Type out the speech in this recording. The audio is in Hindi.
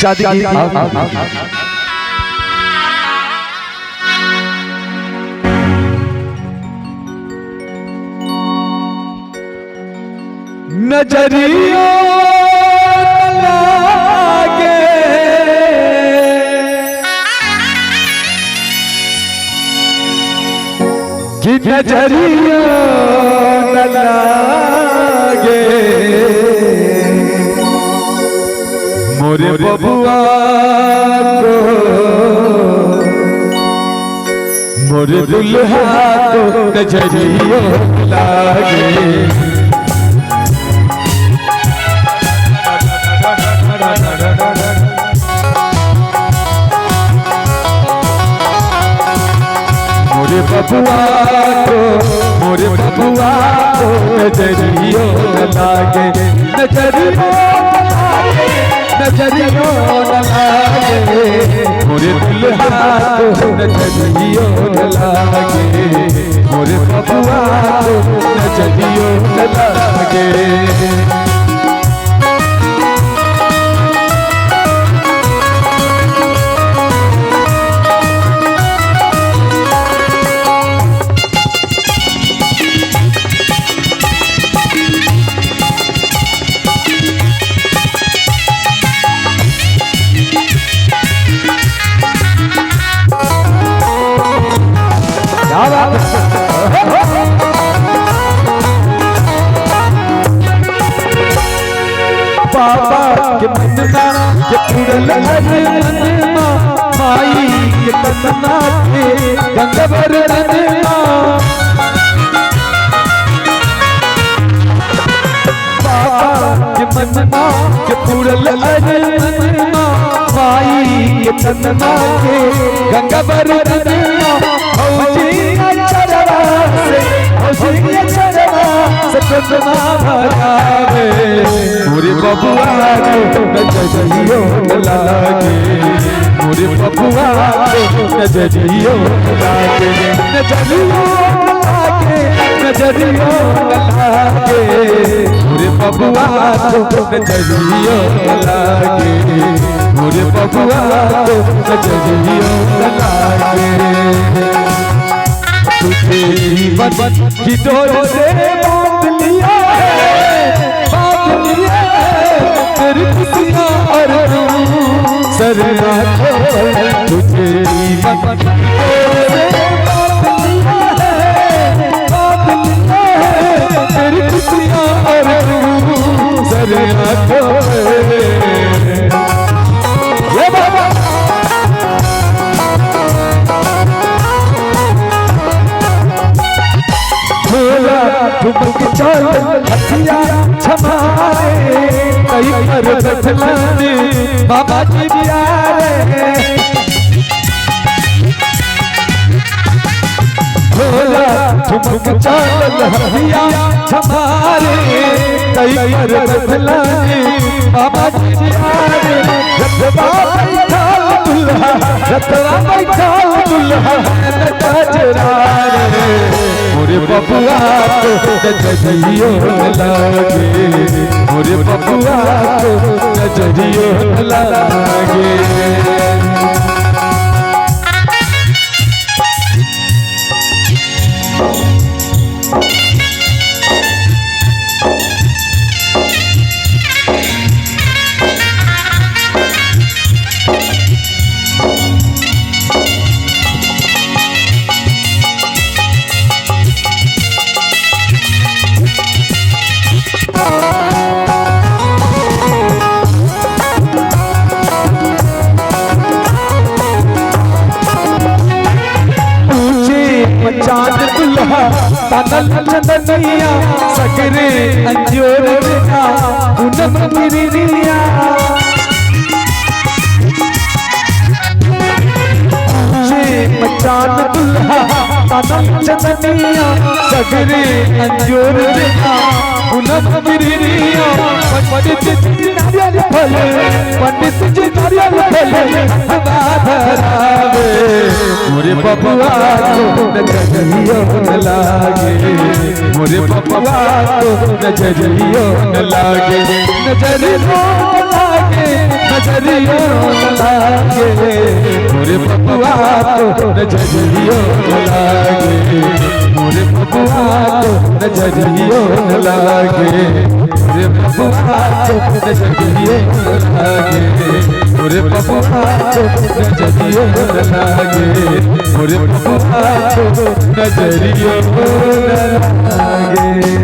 शादी की नजरिया लागे कि नजरिया लागे मोरे बबुआ को मोरे दुल्हा को नजरिया लागे मोरे बबुआ को नजरियो लागे नजरियो लागे मोरे दुल्हा को नजरियो लागे मोरे बबुआ को नजरियो लागे बाबा के मन्ना के पुरल मन्ना माई के तन्ना के गंगवर रन्ना बाबा के मन्ना के पुरल मन्ना माई के तन्ना के गंगवर रन्ना सतना भरावे मोरे बबुआ को नजरियो लागे मोरे बबुआ को नजरियो लागे नजरियो लागे मोरे बबुआ को नजरियो लागे मोरे बबुआ को नजरियो लागे तुझे जीवन की डोर से बांध लिया तेरी खुशियाँ और सरना तुझे जीवन की डोर से बांध लिया तेरी खुशियाँ और सरना ठुमक चल हथिया छमारे कई कर बदलाने बाबा जी प्यारे भोला ठुमक चल हथिया छमारे कई कर बदलाने बाबा जी प्यारे रतवा बैठा दुल्हा नजरारे मोरे बबुआ को नजरियो लागे मोरे बबुआ को नजरियो लागे चांद दुल्हा तनल चंदनिया सगरे अंजोर बिना पूनम गिरिया चांद दुल्हा तनल चंदनिया सगरे अंजोर बिना पूनम गिरिया पंडित जी नारियल फल धरावे मोरे बबुआ को नजरियो लागे मोरे बबुआ को नजरियो लागे नजरियो लागे नजरियो नजरियो लागे मोरे बबुआ को नजरियो लागे मोरे बबुआ को नजरियो लागे मोरे बबुआ को नजरियो लागे मोरे बबुआ को नजरियो लागे मोरे बबुआ को नजरियो लागे।